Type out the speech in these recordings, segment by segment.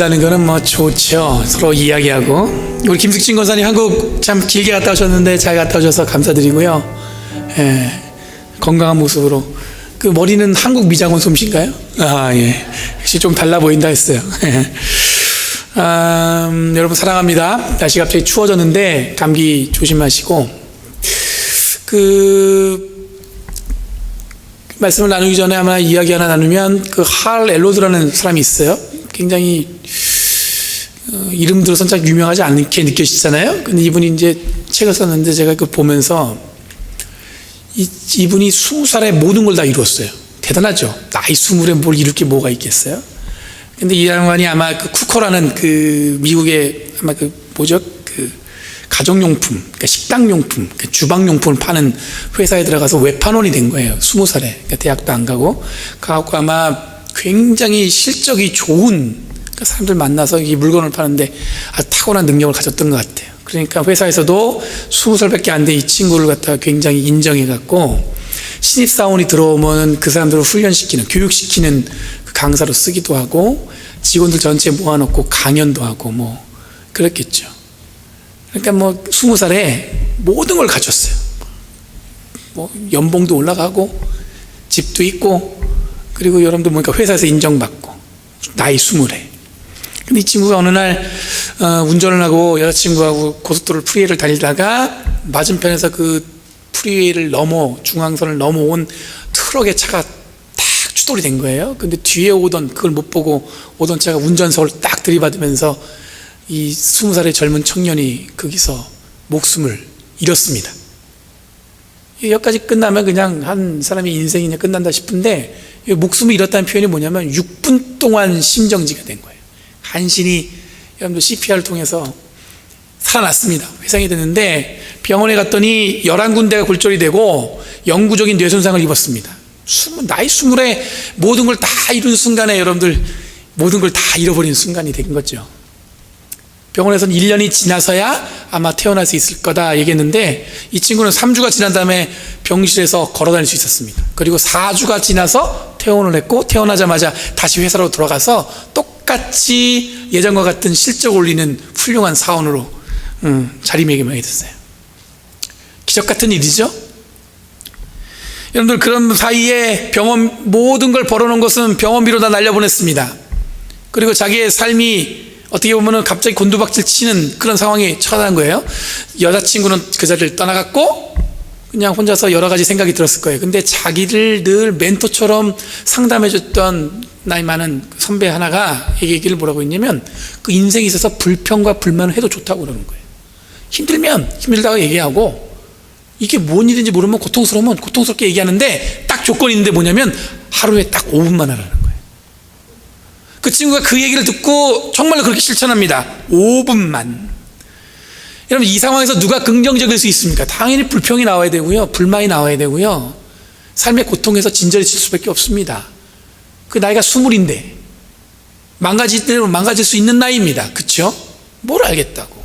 본다는 거는 뭐 좋죠. 서로 이야기하고. 우리 김숙진 권사님 한국 참 길게 갔다 오셨는데 잘 갔다 오셔서 감사드리고요. 건강한 모습으로. 그 머리는 한국 미장원 솜씨인가요? 예. 역시 좀 달라 보인다 했어요. 여러분 사랑합니다. 날씨 갑자기 추워졌는데 감기 조심하시고, 말씀을 나누기 전에 아마 이야기 하나 나누면, 할 엘로드라는 사람이 있어요. 굉장히 이름 들어서 잘 유명하지 않게 느껴지잖아요. 근데 이분이 이제 책을 썼는데 제가 보면서 이분이 20살에 모든 걸 다 이루었어요. 대단하죠. 나이 20에 뭘 이룰 게 뭐가 있겠어요. 근데 이 양반이 아마 쿠커라는 미국의 아마 가정용품, 그러니까 식당용품, 주방용품을 파는 회사에 들어가서 외판원이 된 거예요. 20살에. 그러니까 대학도 안 가고. 가갖고 아마 굉장히 실적이 좋은, 그러니까 사람들 만나서 이 물건을 파는데 아주 탁월한 능력을 가졌던 것 같아요. 그러니까 회사에서도 20살밖에 안 된 이 친구를 갖다가 굉장히 인정해갖고, 신입사원이 들어오면 그 사람들을 훈련시키는, 교육시키는 강사로 쓰기도 하고, 직원들 전체 모아놓고 강연도 하고, 그랬겠죠. 그러니까 20살에 모든 걸 갖췄어요. 연봉도 올라가고, 집도 있고, 그리고 여러분들 보니까 회사에서 인정받고, 나이 20에. 근데 이 친구가 어느 날, 운전을 하고 여자친구하고 고속도로 프리웨이를 달리다가 맞은편에서 프리웨이를 중앙선을 넘어온 트럭의 차가 딱 추돌이 된 거예요. 근데 뒤에 그걸 못 보고 오던 차가 운전석을 딱 들이받으면서 이 20살의 젊은 청년이 거기서 목숨을 잃었습니다. 여기까지 끝나면 그냥 한 사람의 인생이 그냥 끝난다 싶은데, 목숨을 잃었다는 표현이 뭐냐면 6분 동안 심정지가 된 거예요. 간신히 여러분들 CPR을 통해서 살아났습니다. 회상이 됐는데 병원에 갔더니 11군데가 골절이 되고 영구적인 뇌손상을 입었습니다. 나이 20에 모든 걸 다 이룬 순간에 여러분들 모든 걸 다 잃어버린 순간이 된 거죠. 병원에서는 1년이 지나서야 아마 태어날 수 있을 거다 얘기했는데, 이 친구는 3주가 지난 다음에 병실에서 걸어다닐 수 있었습니다. 그리고 4주가 지나서 퇴원을 했고, 퇴원하자마자 다시 회사로 돌아가서 똑같이 예전과 같은 실적 올리는 훌륭한 사원으로 자리매김하게 됐어요. 기적 같은 일이죠. 여러분들, 그런 사이에 모든 걸 벌어놓은 것은 병원비로 다 날려보냈습니다. 그리고 자기의 삶이 어떻게 보면 갑자기 곤두박질 치는 그런 상황에 처한 거예요. 여자친구는 그 자리를 떠나갔고 그냥 혼자서 여러 가지 생각이 들었을 거예요. 근데 자기를 늘 멘토처럼 상담해줬던 나이 많은 선배 하나가 얘기를 뭐라고 했냐면, 인생에 있어서 불평과 불만을 해도 좋다고 그러는 거예요. 힘들면 힘들다고 얘기하고, 이게 뭔 일인지 모르면 고통스러우면 고통스럽게 얘기하는데, 딱 조건이 있는데 뭐냐면 하루에 딱 5분만 하라는 거예요. 그 친구가 그 얘기를 듣고 정말로 그렇게 실천합니다. 5분만. 여러분, 이 상황에서 누가 긍정적일 수 있습니까? 당연히 불평이 나와야 되고요, 불만이 나와야 되고요, 삶의 고통에서 진절해질 수밖에 없습니다. 그 나이가 20인데 망가질 대로 망가질 수 있는 나이입니다. 그렇죠? 뭘 알겠다고.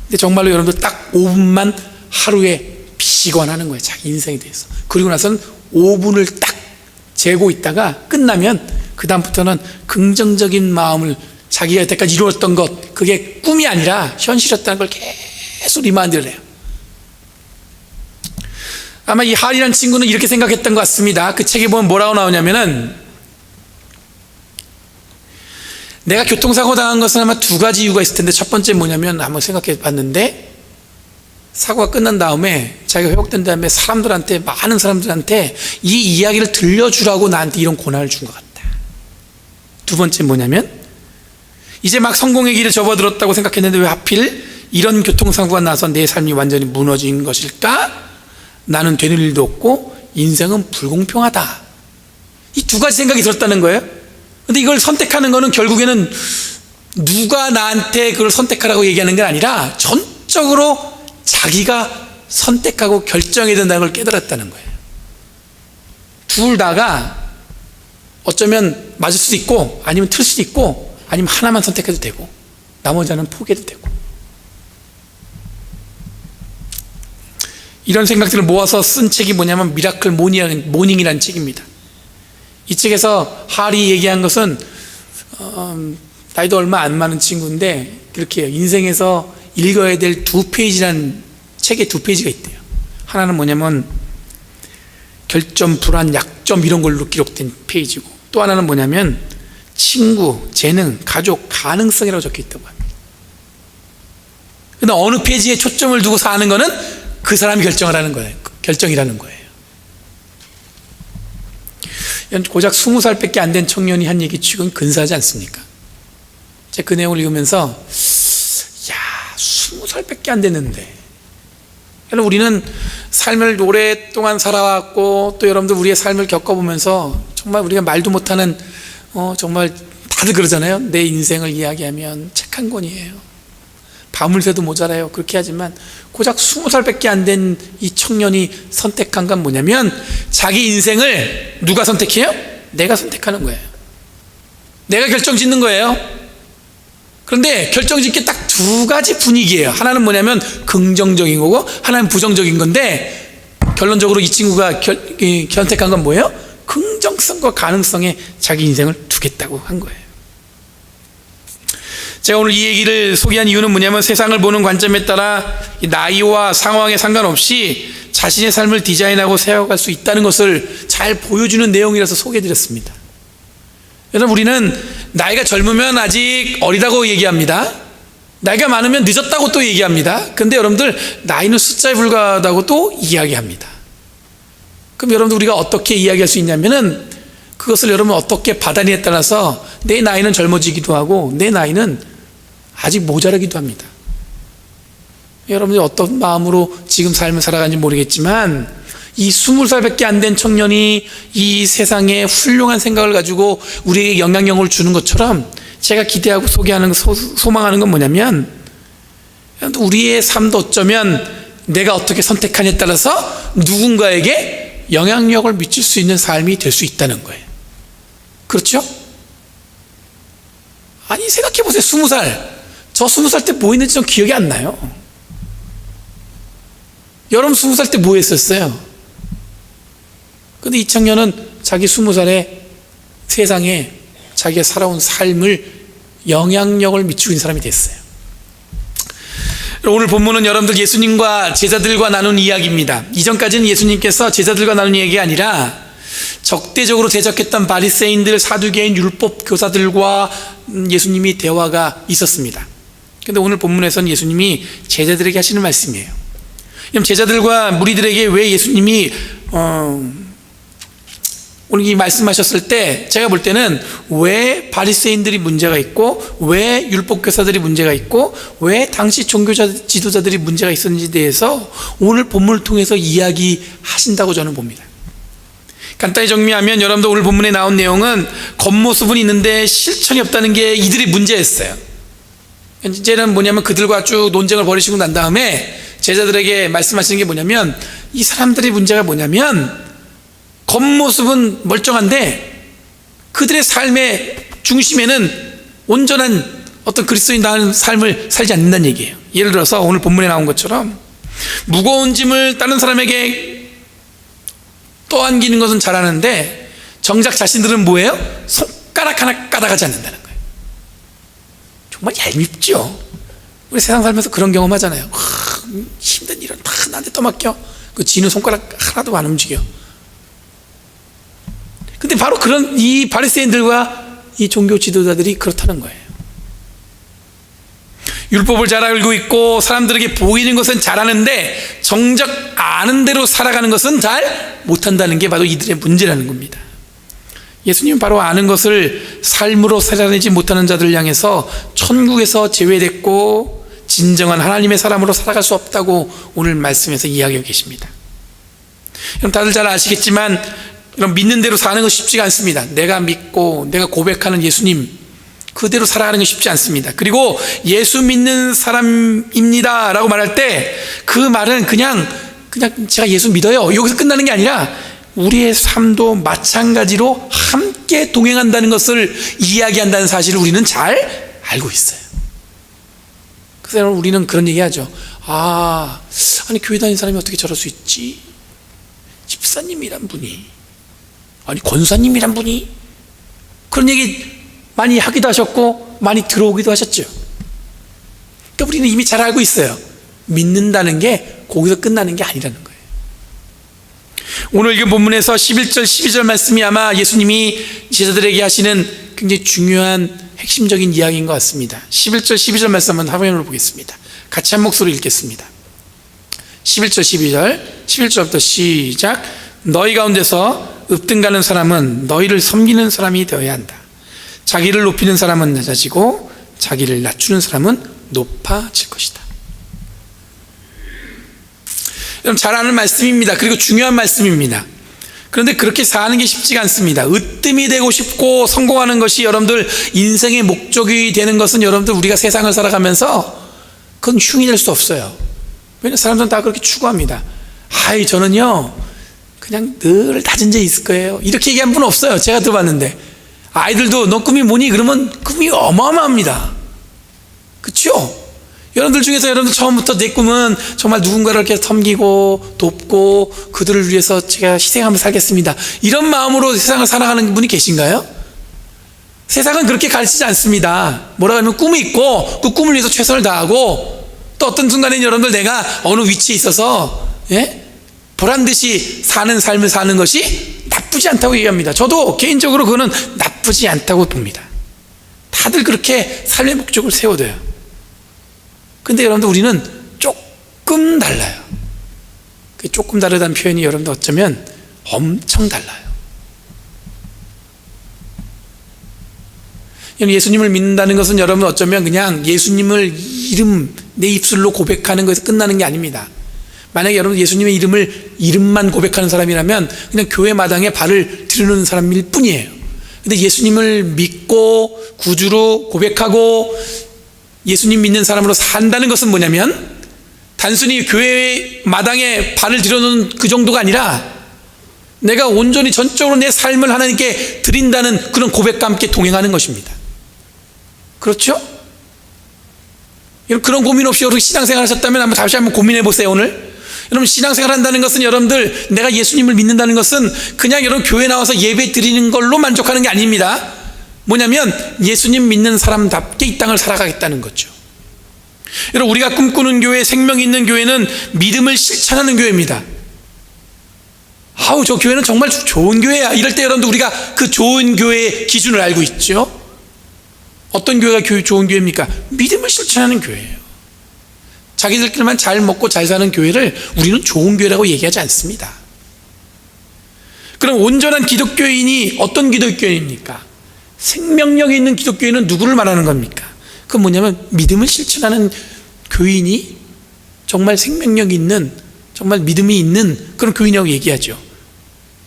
근데 정말로 여러분들 딱 5분만 하루에 비관하는 거예요, 자기 인생에 대해서. 그리고 나서는 5분을 딱 재고 있다가 끝나면 그 다음부터는 긍정적인 마음을, 자기가 여태까지 이루었던 것, 그게 꿈이 아니라 현실이었다는 걸 계속 리마인드를 해요. 아마 이 할이라는 친구는 이렇게 생각했던 것 같습니다. 그 책에 보면 뭐라고 나오냐면은, 내가 교통사고 당한 것은 아마 2가지 이유가 있을 텐데, 첫 번째 뭐냐면, 한번 생각해 봤는데, 사고가 끝난 다음에, 자기가 회복된 다음에 많은 사람들한테 이 이야기를 들려주라고 나한테 이런 고난을 준 것 같다. 두 번째 뭐냐면, 이제 막 성공의 길에 접어들었다고 생각했는데 왜 하필 이런 교통사고가 나서 내 삶이 완전히 무너진 것일까? 나는 되는 일도 없고 인생은 불공평하다. 이 2가지 생각이 들었다는 거예요. 근데 이걸 선택하는 거는 결국에는 누가 나한테 그걸 선택하라고 얘기하는 게 아니라 전적으로 자기가 선택하고 결정해야 된다는 걸 깨달았다는 거예요. 둘 다가 어쩌면 맞을 수도 있고, 아니면 틀 수도 있고, 아니면 하나만 선택해도 되고, 나머지 하나는 포기해도 되고. 이런 생각들을 모아서 쓴 책이 뭐냐면 미라클 모닝이라는 책입니다. 이 책에서 할이 얘기한 것은 나이도 얼마 안 많은 친구인데 그렇게 해요. 인생에서 읽어야 될 2페이지라는 책에 2페이지가 있대요. 하나는 뭐냐면 결점, 불안, 약점 이런 걸로 기록된 페이지고, 또 하나는 뭐냐면 친구, 재능, 가족, 가능성이라고 적혀있다고 합니다. 근데 어느 페이지에 초점을 두고 사는 거는 그 사람이 결정을 하는 거예요. 결정이라는 거예요. 고작 20살밖에 안 된 청년이 한 얘기 치고는 근사하지 않습니까? 제가 그 내용을 읽으면서 20살밖에 안 됐는데, 우리는 삶을 오랫동안 살아왔고 또 여러분들 우리의 삶을 겪어보면서 정말 우리가 말도 못하는 정말 다들 그러잖아요. 내 인생을 이야기하면 책 한 권이에요. 밤을 새도 모자라요. 그렇게 하지만 고작 20살밖에 안 된 이 청년이 선택한 건 뭐냐면 자기 인생을 누가 선택해요? 내가 선택하는 거예요. 내가 결정짓는 거예요. 그런데 결정짓기 딱 2가지 분위기예요. 하나는 뭐냐면 긍정적인 거고 하나는 부정적인 건데, 결론적으로 이 친구가 선택한 건 뭐예요? 긍정성과 가능성에 자기 인생을 두겠다고 한 거예요. 제가 오늘 이 얘기를 소개한 이유는 뭐냐면 세상을 보는 관점에 따라 나이와 상황에 상관없이 자신의 삶을 디자인하고 세워갈 수 있다는 것을 잘 보여주는 내용이라서 소개해드렸습니다. 여러분, 우리는 나이가 젊으면 아직 어리다고 얘기합니다. 나이가 많으면 늦었다고 또 얘기합니다. 근데 여러분들 나이는 숫자에 불과하다고 또 이야기합니다. 그럼 여러분들 우리가 어떻게 이야기할 수 있냐면은 그것을 여러분 어떻게 받아내에 따라서 내 나이는 젊어지기도 하고 내 나이는 아직 모자라기도 합니다. 여러분들이 어떤 마음으로 지금 삶을 살아가는지 모르겠지만 이 20살밖에 안 된 청년이 이 세상에 훌륭한 생각을 가지고 우리에게 영향력을 주는 것처럼 제가 기대하고 소개하는, 소망하는 건 뭐냐면 우리의 삶도 어쩌면 내가 어떻게 선택하냐에 따라서 누군가에게 영향력을 미칠 수 있는 삶이 될 수 있다는 거예요. 그렇죠? 아니, 생각해 보세요. 20살. 저 20살 때 뭐 했는지 좀 기억이 안 나요. 여러분 20살 때 뭐 했었어요? 근데 이 청년은 자기 20살에 세상에 자기가 살아온 삶을 영향력을 미치고 있는 사람이 됐어요. 오늘 본문은 여러분들 예수님과 제자들과 나눈 이야기입니다. 이전까지는 예수님께서 제자들과 나눈 이야기가 아니라 적대적으로 대적했던 바리새인들, 사두개인, 율법 교사들과 예수님이 대화가 있었습니다. 그런데 오늘 본문에서는 예수님이 제자들에게 하시는 말씀이에요. 그럼 제자들과 무리들에게 왜 예수님이 오늘 이 말씀하셨을 때 제가 볼 때는 왜 바리새인들이 문제가 있고 왜 율법교사들이 문제가 있고 왜 당시 종교자 지도자들이 문제가 있었는지에 대해서 오늘 본문을 통해서 이야기하신다고 저는 봅니다. 간단히 정리하면 여러분들 오늘 본문에 나온 내용은 겉모습은 있는데 실천이 없다는 게 이들이 문제였어요. 이제는 뭐냐면 그들과 쭉 논쟁을 벌이시고 난 다음에 제자들에게 말씀하시는 게 뭐냐면 이 사람들의 문제가 뭐냐면 겉모습은 멀쩡한데 그들의 삶의 중심에는 온전한 어떤 그리스도인다운 삶을 살지 않는다는 얘기예요. 예를 들어서 오늘 본문에 나온 것처럼 무거운 짐을 다른 사람에게 떠안기는 것은 잘하는데 정작 자신들은 뭐예요? 손가락 하나 까다가지 않는다는 거예요. 정말 얄밉죠. 우리 세상 살면서 그런 경험 하잖아요. 힘든 일은 다 나한테 떠맡겨. 그 쥐는 손가락 하나도 안 움직여. 근데 바로 그런 이 바리새인들과 이 종교 지도자들이 그렇다는 거예요. 율법을 잘 알고 있고 사람들에게 보이는 것은 잘하는데 정작 아는 대로 살아가는 것은 잘 못한다는 게 바로 이들의 문제라는 겁니다. 예수님은 바로 아는 것을 삶으로 살아내지 못하는 자들을 향해서 천국에서 제외됐고 진정한 하나님의 사람으로 살아갈 수 없다고 오늘 말씀에서 이야기하고 계십니다. 그럼 다들 잘 아시겠지만 이런 믿는 대로 사는 건 쉽지가 않습니다. 내가 믿고 내가 고백하는 예수님 그대로 살아가는 건 쉽지 않습니다. 그리고 예수 믿는 사람입니다 라고 말할 때 그 말은 그냥 제가 예수 믿어요 여기서 끝나는 게 아니라 우리의 삶도 마찬가지로 함께 동행한다는 것을 이야기한다는 사실을 우리는 잘 알고 있어요. 그래서 우리는 그런 얘기하죠. 아니 교회 다니는 사람이 어떻게 저럴 수 있지? 집사님이란 분이 아니 권사님이란 분이 그런 얘기 많이 하기도 하셨고 많이 들어오기도 하셨죠. 그러니까 우리는 이미 잘 알고 있어요. 믿는다는 게 거기서 끝나는 게 아니라는 거예요. 오늘 읽은 본문에서 11절 12절 말씀이 아마 예수님이 제자들에게 하시는 굉장히 중요한 핵심적인 이야기인 것 같습니다. 11절 12절 말씀 한번 화면으로 보겠습니다. 같이 한 목소리로 읽겠습니다. 11절 12절 11절부터 시작. 너희 가운데서 읍등가는 사람은 너희를 섬기는 사람이 되어야 한다. 자기를 높이는 사람은 낮아지고 자기를 낮추는 사람은 높아질 것이다. 여러분 잘 아는 말씀입니다. 그리고 중요한 말씀입니다. 그런데 그렇게 사는 게 쉽지가 않습니다. 으뜸이 되고 싶고 성공하는 것이 여러분들 인생의 목적이 되는 것은 여러분들 우리가 세상을 살아가면서 그건 흉이 될 수 없어요. 왜냐하면 사람들은 다 그렇게 추구합니다. 아이 저는요 그냥 늘 낮은 데 있을 거예요. 이렇게 얘기한 분은 없어요. 제가 들어봤는데 아이들도 너 꿈이 뭐니? 그러면 꿈이 어마어마합니다. 그렇죠? 여러분들 중에서 여러분들 처음부터 내 꿈은 정말 누군가를 이렇게 섬기고 돕고 그들을 위해서 제가 희생하면서 살겠습니다, 이런 마음으로 세상을 살아가는 분이 계신가요? 세상은 그렇게 가르치지 않습니다. 뭐라고 하면 꿈이 있고 그 꿈을 위해서 최선을 다하고 또 어떤 순간에는 여러분들 내가 어느 위치에 있어서 보란듯이 사는 삶을 사는 것이 나쁘지 않다고 얘기합니다. 저도 개인적으로 그거는 나쁘지 않다고 봅니다. 다들 그렇게 삶의 목적을 세워둬요. 근데 여러분들 우리는 조금 달라요. 그 조금 다르다는 표현이 여러분들 어쩌면 엄청 달라요. 예수님을 믿는다는 것은 여러분 어쩌면 그냥 예수님을 이름 내 입술로 고백하는 것에서 끝나는 게 아닙니다. 만약에 여러분 예수님의 이름만 고백하는 사람이라면 그냥 교회 마당에 발을 들이는 사람일 뿐이에요. 근데 예수님을 믿고 구주로 고백하고 예수님 믿는 사람으로 산다는 것은 뭐냐면 단순히 교회 마당에 발을 들여놓는 그 정도가 아니라 내가 온전히 전적으로 내 삶을 하나님께 드린다는 그런 고백과 함께 동행하는 것입니다. 그렇죠? 그런 고민 없이 여러분 신앙생활 하셨다면 한번 다시 한번 고민해 보세요. 오늘 여러분 신앙생활 한다는 것은 여러분들 내가 예수님을 믿는다는 것은 그냥 여러분 교회 나와서 예배 드리는 걸로 만족하는 게 아닙니다. 뭐냐면 예수님 믿는 사람답게 이 땅을 살아가겠다는 거죠. 여러분 우리가 꿈꾸는 교회, 생명 있는 교회는 믿음을 실천하는 교회입니다. 아우 저 교회는 정말 좋은 교회야, 이럴 때 여러분들 우리가 그 좋은 교회의 기준을 알고 있죠. 어떤 교회가 좋은 교회입니까? 믿음을 실천하는 교회예요. 자기들끼리만 잘 먹고 잘 사는 교회를 우리는 좋은 교회라고 얘기하지 않습니다. 그럼 온전한 기독교인이 어떤 기독교인입니까? 생명력이 있는 기독교인은 누구를 말하는 겁니까? 그건 뭐냐면 믿음을 실천하는 교인이 정말 생명력이 있는, 정말 믿음이 있는 그런 교인이라고 얘기하죠.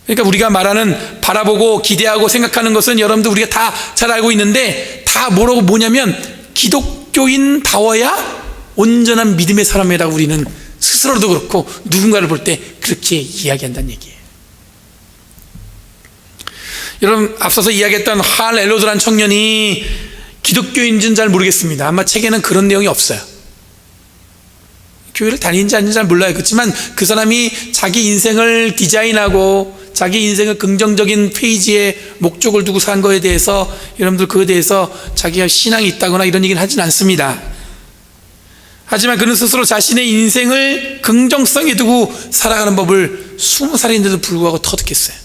그러니까 우리가 말하는 바라보고 기대하고 생각하는 것은 여러분들 우리가 다 잘 알고 있는데 다 뭐냐면 기독교인다워야 온전한 믿음의 사람이라고 우리는 스스로도 그렇고 누군가를 볼 때 그렇게 이야기한다는 얘기예요. 여러분 앞서서 이야기했던 할 엘로드란 청년이 기독교인지는 잘 모르겠습니다. 아마 책에는 그런 내용이 없어요. 교회를 다니는지 아닌지 잘 몰라요. 그렇지만 그 사람이 자기 인생을 디자인하고 자기 인생을 긍정적인 페이지에 목적을 두고 산 거에 대해서 여러분들 그거에 대해서 자기가 신앙이 있다거나 이런 얘기는 하진 않습니다. 하지만 그는 스스로 자신의 인생을 긍정성에 두고 살아가는 법을 20살인데도 불구하고 터득했어요.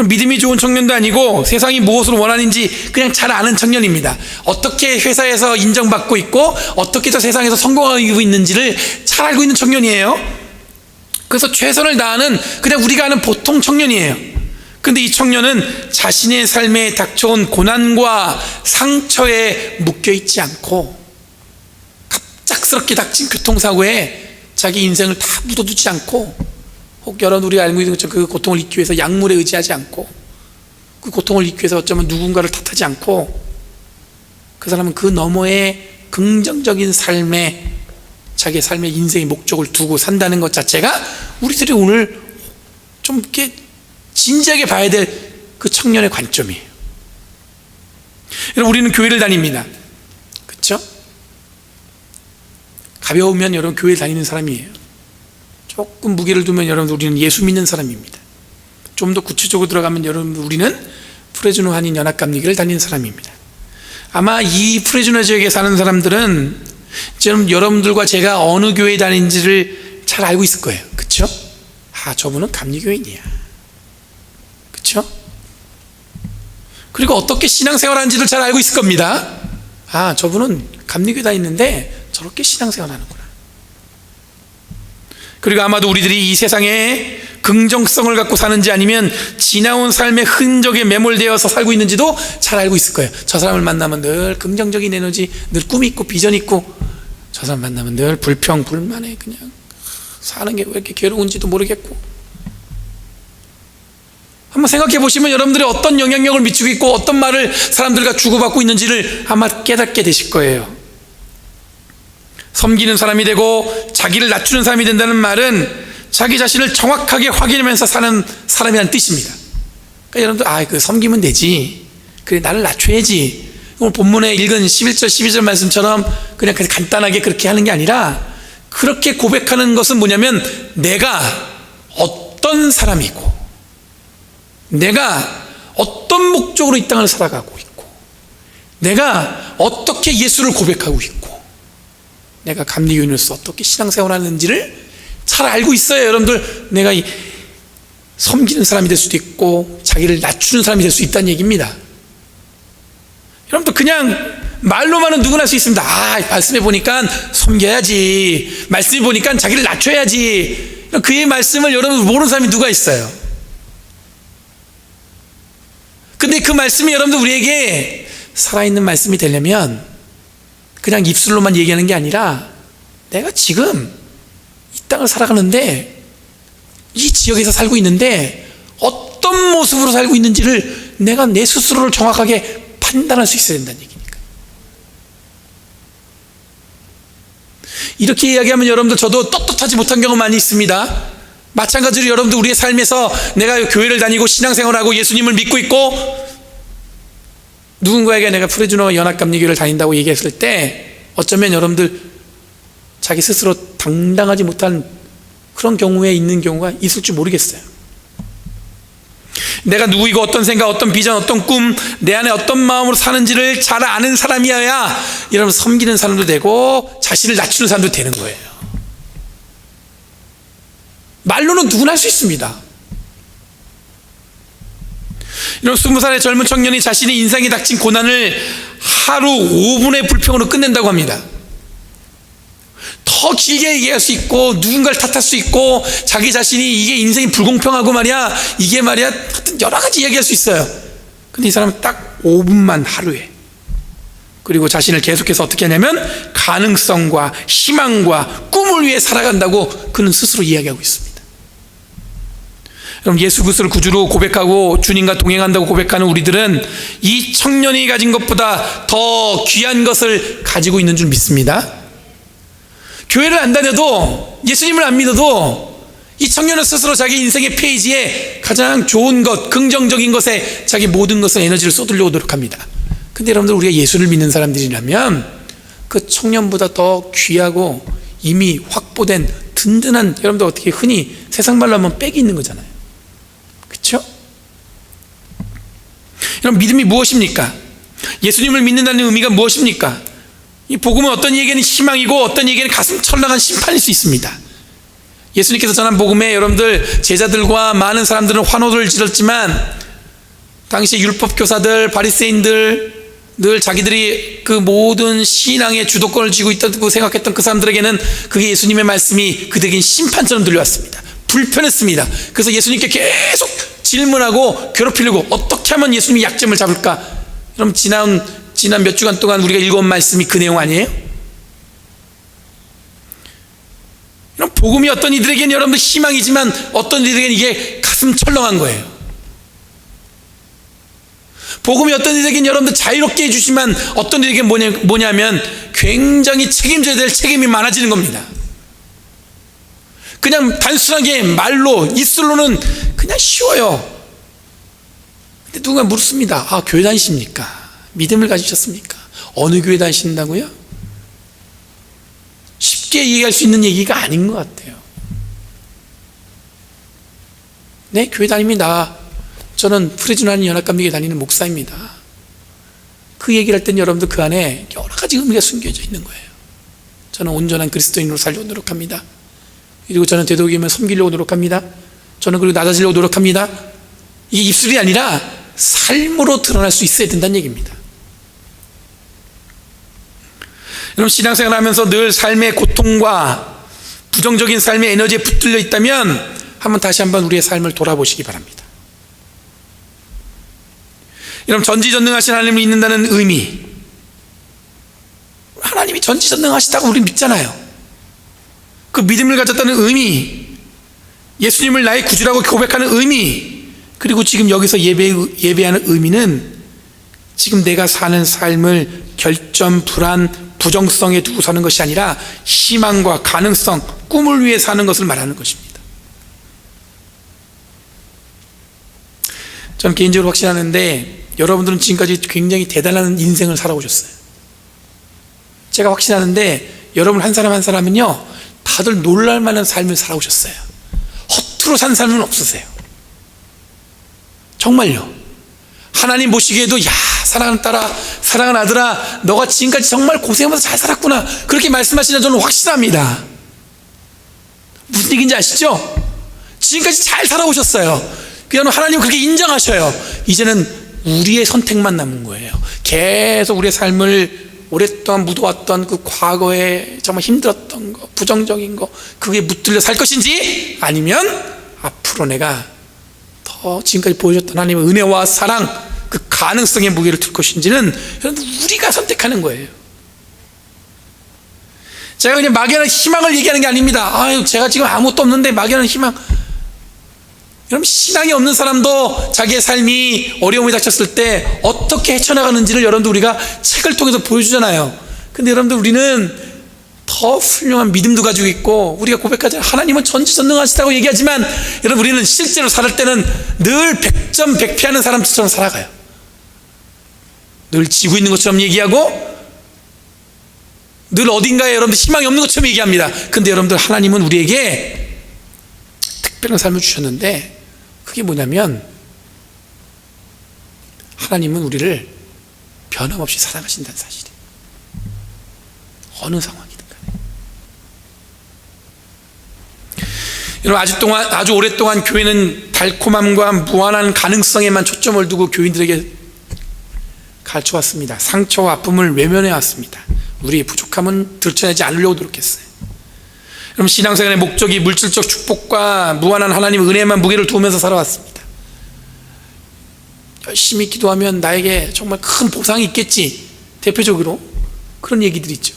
믿음이 좋은 청년도 아니고 세상이 무엇을 원하는지 그냥 잘 아는 청년입니다. 어떻게 회사에서 인정받고 있고 어떻게 저 세상에서 성공하고 있는지를 잘 알고 있는 청년이에요. 그래서 최선을 다하는 그냥 우리가 아는 보통 청년이에요. 그런데 이 청년은 자신의 삶에 닥쳐온 고난과 상처에 묶여있지 않고 갑작스럽게 닥친 교통사고에 자기 인생을 다 묻어두지 않고, 혹 여러분 우리가 알고 있는 것처럼 그 고통을 잊기 위해서 약물에 의지하지 않고, 그 고통을 잊기 위해서 어쩌면 누군가를 탓하지 않고, 그 사람은 그 너머에 긍정적인 삶에 자기의 삶의 인생의 목적을 두고 산다는 것 자체가 우리들이 오늘 좀 이렇게 진지하게 봐야 될 그 청년의 관점이에요. 여러분 우리는 교회를 다닙니다. 그렇죠? 가벼우면 여러분 교회 다니는 사람이에요. 조금 무게를 두면 여러분 우리는 예수 믿는 사람입니다. 좀 더 구체적으로 들어가면 여러분, 우리는 프레즈노 한인 연합감리교를 다니는 사람입니다. 아마 이 프레즈노 지역에 사는 사람들은 지금 여러분들과 제가 어느 교회에 다니는지를 잘 알고 있을 거예요. 그렇죠? 아, 저분은 감리교인이야. 그렇죠? 그리고 어떻게 신앙생활하는지를 잘 알고 있을 겁니다. 아, 저분은 감리교에 다니는데 저렇게 신앙생활하는구나. 그리고 아마도 우리들이 이 세상에 긍정성을 갖고 사는지 아니면 지나온 삶의 흔적에 매몰되어서 살고 있는지도 잘 알고 있을 거예요. 저 사람을 만나면 늘 긍정적인 에너지, 늘 꿈이 있고 비전이 있고, 저 사람 만나면 늘 불평, 불만해. 그냥 사는 게 왜 이렇게 괴로운지도 모르겠고. 한번 생각해 보시면 여러분들이 어떤 영향력을 미치고 있고 어떤 말을 사람들과 주고받고 있는지를 아마 깨닫게 되실 거예요. 섬기는 사람이 되고 자기를 낮추는 사람이 된다는 말은 자기 자신을 정확하게 확인하면서 사는 사람이라는 뜻입니다. 그러니까 여러분들, 섬기면 되지. 그래, 나를 낮춰야지. 오늘 본문에 읽은 11절, 12절 말씀처럼 그냥 간단하게 그렇게 하는 게 아니라, 그렇게 고백하는 것은 뭐냐면, 내가 어떤 사람이고, 내가 어떤 목적으로 이 땅을 살아가고 있고, 내가 어떻게 예수를 고백하고 있고, 내가 감리교인으로서 어떻게 신앙생활을 하는지를 잘 알고 있어요. 여러분들, 내가 섬기는 사람이 될 수도 있고 자기를 낮추는 사람이 될 수 있다는 얘기입니다. 여러분들, 그냥 말로만은 누구나 할 수 있습니다. 말씀해 보니까 섬겨야지, 말씀해 보니까 자기를 낮춰야지. 그의 말씀을 여러분 모르는 사람이 누가 있어요? 근데 그 말씀이 여러분들 우리에게 살아있는 말씀이 되려면 그냥 입술로만 얘기하는 게 아니라, 내가 지금 이 땅을 살아가는데, 이 지역에서 살고 있는데 어떤 모습으로 살고 있는지를 내가 내 스스로를 정확하게 판단할 수 있어야 된다는 얘기니까. 이렇게 이야기하면 여러분들, 저도 떳떳하지 못한 경우 많이 있습니다. 마찬가지로 여러분들, 우리의 삶에서 내가 교회를 다니고 신앙생활하고 예수님을 믿고 있고 누군가에게 내가 프레즈노 연합감리교를 다닌다고 얘기했을 때 어쩌면 여러분들 자기 스스로 당당하지 못한 그런 경우에 있는 경우가 있을 줄 모르겠어요. 내가 누구이고 어떤 생각, 어떤 비전, 어떤 꿈, 내 안에 어떤 마음으로 사는지를 잘 아는 사람이어야 여러분 섬기는 사람도 되고 자신을 낮추는 사람도 되는 거예요. 말로는 누구나 할 수 있습니다. 이런 20살의 젊은 청년이 자신의 인생에 닥친 고난을 하루 5분의 불평으로 끝낸다고 합니다. 더 길게 얘기할 수 있고 누군가를 탓할 수 있고 자기 자신이 이게 인생이 불공평하고 말이야, 이게 말이야, 하여튼 여러 가지 얘기할 수 있어요. 근데 이 사람은 딱 5분만 하루에, 그리고 자신을 계속해서 어떻게 하냐면 가능성과 희망과 꿈을 위해 살아간다고 그는 스스로 이야기하고 있습니다. 여러분, 예수 그리스도를 구주로 고백하고 주님과 동행한다고 고백하는 우리들은 이 청년이 가진 것보다 더 귀한 것을 가지고 있는 줄 믿습니다. 교회를 안 다녀도, 예수님을 안 믿어도 이 청년은 스스로 자기 인생의 페이지에 가장 좋은 것, 긍정적인 것에 자기 모든 것을 에너지를 쏟으려고 노력합니다. 근데 여러분들, 우리가 예수를 믿는 사람들이라면 그 청년보다 더 귀하고 이미 확보된 든든한, 여러분들 어떻게 흔히 세상 말로 하면 백이 있는 거잖아요. 그렇죠? 여러분, 믿음이 무엇입니까? 예수님을 믿는다는 의미가 무엇입니까? 이 복음은 어떤 이에게는 희망이고 어떤 이에게는 가슴 철렁한 심판일 수 있습니다. 예수님께서 전한 복음에 여러분들, 제자들과 많은 사람들은 환호를 지렀지만 당시 율법 교사들, 바리새인들, 늘 자기들이 그 모든 신앙의 주도권을 쥐고 있다고 생각했던 그 사람들에게는 그게 예수님의 말씀이 그들에게는 심판처럼 들려왔습니다. 불편했습니다. 그래서 예수님께 계속 질문하고 괴롭히려고, 어떻게 하면 예수님이 약점을 잡을까? 여러분, 지난 몇 주간 동안 우리가 읽어온 말씀이 그 내용 아니에요? 이런 복음이 어떤 이들에게는 여러분들 희망이지만 어떤 이들에게는 이게 가슴 철렁한 거예요. 복음이 어떤 이들에게는 여러분들 자유롭게 해주지만 어떤 이들에게는 뭐냐면 굉장히 책임져야 될 책임이 많아지는 겁니다. 그냥 단순하게 말로, 입술로는 그냥 쉬워요. 근데 누군가 묻습니다. 교회 다니십니까? 믿음을 가지셨습니까? 어느 교회 다니신다고요? 쉽게 얘기할 수 있는 얘기가 아닌 것 같아요. 네, 교회 다닙니다. 저는 프레즈나는 연합감리교회 다니는 목사입니다. 그 얘기를 할 때는 여러분들 그 안에 여러 가지 의미가 숨겨져 있는 거예요. 저는 온전한 그리스도인으로 살려고 노력합니다. 그리고 저는 되도록이면 섬기려고 노력합니다. 저는 그리고 낮아지려고 노력합니다. 이게 입술이 아니라 삶으로 드러날 수 있어야 된다는 얘기입니다. 여러분, 신앙생활 하면서 늘 삶의 고통과 부정적인 삶의 에너지에 붙들려 있다면 다시 한번 우리의 삶을 돌아보시기 바랍니다. 여러분, 전지전능하신 하나님을 믿는다는 의미, 하나님이 전지전능하시다고 우리 믿잖아요. 그 믿음을 가졌다는 의미, 예수님을 나의 구주라고 고백하는 의미, 그리고 지금 여기서 예배하는 의미는 지금 내가 사는 삶을 결점, 불안, 부정성에 두고 사는 것이 아니라 희망과 가능성, 꿈을 위해 사는 것을 말하는 것입니다. 저는 개인적으로 확신하는데 여러분들은 지금까지 굉장히 대단한 인생을 살아오셨어요. 제가 확신하는데 여러분 한 사람 한 사람은요, 다들 놀랄만한 삶을 살아오셨어요. 허투루 산 삶은 없으세요. 정말요. 하나님 보시기에도 야, 사랑하는 딸아, 사랑하는 아들아, 너가 지금까지 정말 고생하면서 잘 살았구나, 그렇게 말씀하시는 저는 확신합니다. 무슨 얘기인지 아시죠? 지금까지 잘 살아오셨어요. 그냥 하나님 그렇게 인정하셔요. 이제는 우리의 선택만 남은 거예요. 계속 우리의 삶을 오랫동안 묻어왔던 그 과거에 정말 힘들었던 거, 부정적인 거, 그게 붙들려 살 것인지, 아니면 앞으로 내가 더 지금까지 보여줬던 하나님의 은혜와 사랑, 그 가능성의 무게를 들 것인지는 우리가 선택하는 거예요. 제가 그냥 막연한 희망을 얘기하는 게 아닙니다. 아유, 제가 지금 아무것도 없는데 막연한 희망. 여러분, 신앙이 없는 사람도 자기의 삶이 어려움에 닥쳤을 때 어떻게 헤쳐나가는지를 여러분들 우리가 책을 통해서 보여주잖아요. 근데 여러분들, 우리는 더 훌륭한 믿음도 가지고 있고, 우리가 고백하잖아요. 하나님은 전지전능하시다고 얘기하지만 여러분, 우리는 실제로 살 때는 늘 100점 100패하는 사람처럼 살아가요. 늘 지고 있는 것처럼 얘기하고, 늘 어딘가에 여러분들 희망이 없는 것처럼 얘기합니다. 근데 여러분들, 하나님은 우리에게 특별한 삶을 주셨는데, 그게 뭐냐면 하나님은 우리를 변함없이 사랑하신다는 사실이에요. 어느 상황이든 간에. 여러분, 아주 오랫동안 교회는 달콤함과 무한한 가능성에만 초점을 두고 교인들에게 가르쳐왔습니다. 상처와 아픔을 외면해왔습니다. 우리의 부족함은 드러내지 않으려고 노력했어요. 그럼 신앙생활의 목적이 물질적 축복과 무한한 하나님의 은혜에만 무게를 두면서 살아왔습니다. 열심히 기도하면 나에게 정말 큰 보상이 있겠지, 대표적으로 그런 얘기들이 있죠.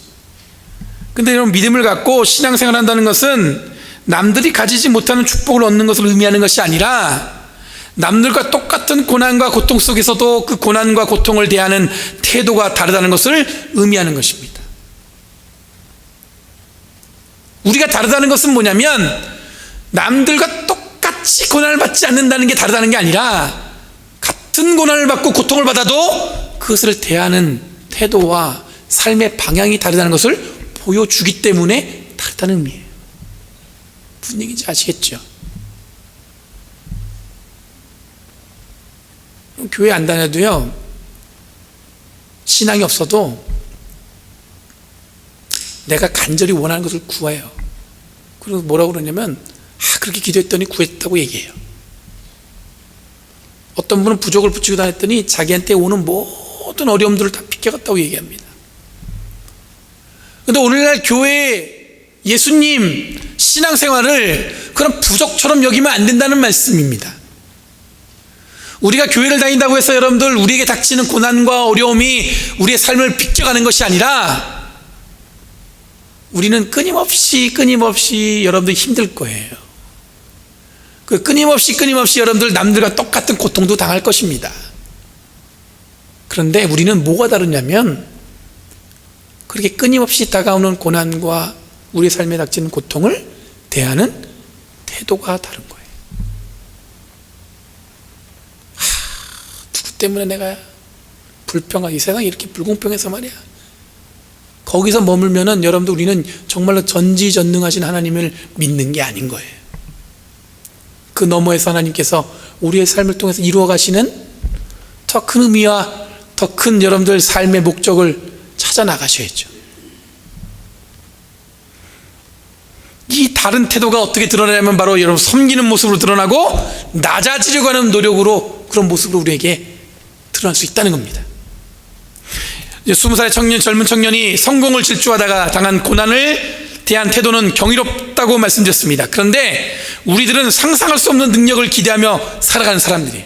근데 여러분, 믿음을 갖고 신앙생활을 한다는 것은 남들이 가지지 못하는 축복을 얻는 것을 의미하는 것이 아니라, 남들과 똑같은 고난과 고통 속에서도 그 고난과 고통을 대하는 태도가 다르다는 것을 의미하는 것입니다. 우리가 다르다는 것은 뭐냐면, 남들과 똑같이 고난을 받지 않는다는 게 다르다는 게 아니라, 같은 고난을 받고 고통을 받아도 그것을 대하는 태도와 삶의 방향이 다르다는 것을 보여주기 때문에 다르다는 의미예요. 무슨 얘기인지 아시겠죠? 교회 안 다녀도요, 신앙이 없어도 내가 간절히 원하는 것을 구해요. 그리고 뭐라고 그러냐면, 그렇게 기도했더니 구했다고 얘기해요. 어떤 분은 부족을 붙이고 다녔더니 자기한테 오는 모든 어려움들을 다 비껴갔다고 얘기합니다. 그런데 오늘날 교회, 예수님, 신앙생활을 그런 부족처럼 여기면 안 된다는 말씀입니다. 우리가 교회를 다닌다고 해서 여러분들, 우리에게 닥치는 고난과 어려움이 우리의 삶을 비껴가는 것이 아니라, 우리는 끊임없이 여러분들 힘들 거예요. 그 끊임없이 여러분들 남들과 똑같은 고통도 당할 것입니다. 그런데 우리는 뭐가 다르냐면, 그렇게 끊임없이 다가오는 고난과 우리의 삶에 닥치는 고통을 대하는 태도가 다른 거예요. 누구 때문에 내가 불평하고, 이 세상이 이렇게 불공평해서 말이야. 거기서 머물면은 여러분들, 우리는 정말로 전지전능하신 하나님을 믿는 게 아닌 거예요. 그 너머에서 하나님께서 우리의 삶을 통해서 이루어 가시는 더 큰 의미와 더 큰 여러분들 삶의 목적을 찾아 나가셔야죠. 이 다른 태도가 어떻게 드러나냐면 바로 여러분 섬기는 모습으로 드러나고 낮아지려고 하는 노력으로 그런 모습으로 우리에게 드러날 수 있다는 겁니다. 20살의 젊은 청년이 성공을 질주하다가 당한 고난을 대한 태도는 경이롭다고 말씀드렸습니다. 그런데 우리들은 상상할 수 없는 능력을 기대하며 살아가는 사람들이에요.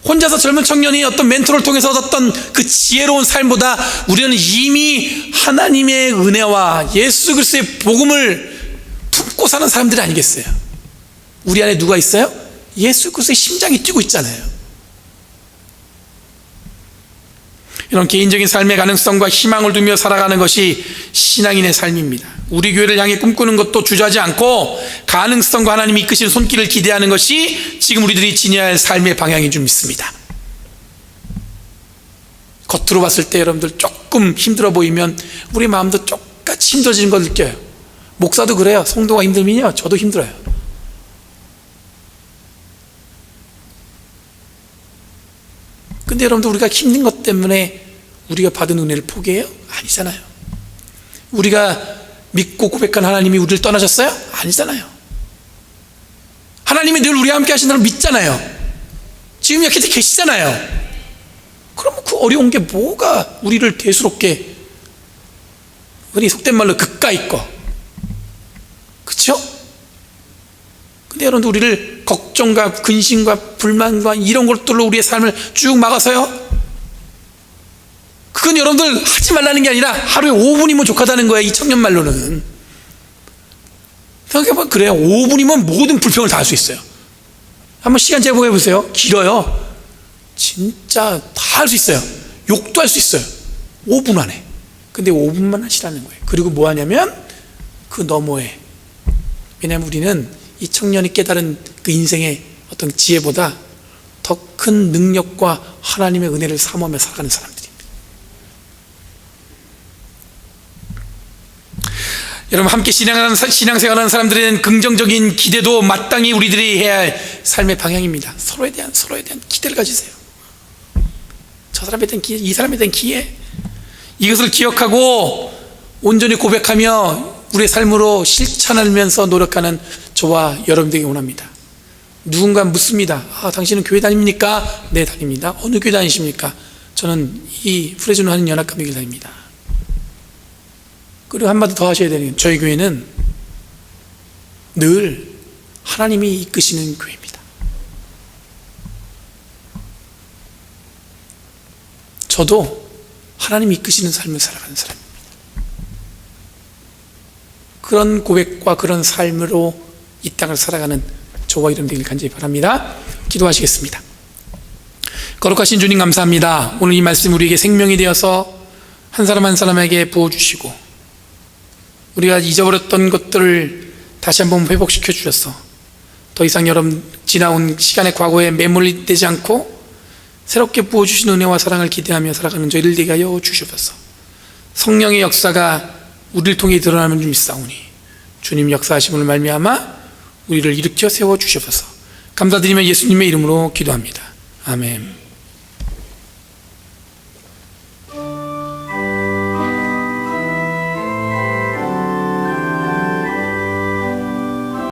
혼자서 젊은 청년이 어떤 멘토를 통해서 얻었던 그 지혜로운 삶보다 우리는 이미 하나님의 은혜와 예수 그리스도의 복음을 품고 사는 사람들이 아니겠어요? 우리 안에 누가 있어요? 예수 그리스도의 심장이 뛰고 있잖아요. 이런 개인적인 삶의 가능성과 희망을 두며 살아가는 것이 신앙인의 삶입니다. 우리 교회를 향해 꿈꾸는 것도 주저하지 않고 가능성과 하나님이 이끄시는 손길을 기대하는 것이 지금 우리들이 지녀야 할 삶의 방향인 줄 믿습니다. 겉으로 봤을 때 여러분들 조금 힘들어 보이면 우리 마음도 똑같이 힘들어지는 걸 느껴요. 목사도 그래요. 성도가 힘들면요 저도 힘들어요. 근데 여러분들 우리가 힘든 것 때문에 우리가 받은 은혜를 포기해요? 아니잖아요. 우리가 믿고 고백한 하나님이 우리를 떠나셨어요? 아니잖아요. 하나님이 늘 우리와 함께 하신다는 걸 믿잖아요. 지금 이렇게 계시잖아요. 그럼 그 어려운 게 뭐가 우리를 대수롭게 흔히 속된 말로 그까이 거, 그렇죠? 근데 여러분들 우리를 걱정과 근심과 불만과 이런 것들로 우리의 삶을 쭉 막아서요, 그건 여러분들 하지 말라는 게 아니라 하루에 5분이면 족하다는 거예요. 이 청년 말로는. 생각해보면 그래요. 5분이면 모든 불평을 다 할 수 있어요. 한번 시간 재보게 해보세요. 길어요. 진짜 다 할 수 있어요. 욕도 할 수 있어요. 5분 안에. 근데 5분만 하시라는 거예요. 그리고 뭐 하냐면 그 너머에, 왜냐하면 우리는 이 청년이 깨달은 그 인생의 어떤 지혜보다 더 큰 능력과 하나님의 은혜를 사모하며 살아가는 사람들입니다. 여러분, 함께 신앙생활하는 사람들에는 긍정적인 기대도 마땅히 우리들이 해야 할 삶의 방향입니다. 서로에 대한 기대를 가지세요. 저 사람에 대한 기대, 이 사람에 대한 기회, 이것을 기억하고 온전히 고백하며 우리의 삶으로 실천하면서 노력하는 저와 여러분들에게 원합니다. 누군가 묻습니다. 당신은 교회 다닙니까? 네, 다닙니다. 어느 교회 다니십니까? 저는 이 프레즈노 하는 연합감리교회 다닙니다. 그리고 한마디 더 하셔야 되는 게, 저희 교회는 늘 하나님이 이끄시는 교회입니다. 저도 하나님이 이끄시는 삶을 살아가는 사람입니다. 그런 고백과 그런 삶으로 이 땅을 살아가는 저와 여러분 되길 간절히 바랍니다. 기도하시겠습니다. 거룩하신 주님, 감사합니다. 오늘 이 말씀 우리에게 생명이 되어서 한 사람 한 사람에게 부어주시고 우리가 잊어버렸던 것들을 다시 한번 회복시켜 주셔서 더 이상 여러분 지나온 시간의 과거에 매몰되지 않고 새롭게 부어주신 은혜와 사랑을 기대하며 살아가는 저희를 되게 하여 주시옵소서. 성령의 역사가 우리를 통해 드러나는 줄 믿사오니 주님 역사하심을 말미암아 우리를 일으켜 세워 주시옵소서. 감사드리며 예수님의 이름으로 기도합니다. 아멘.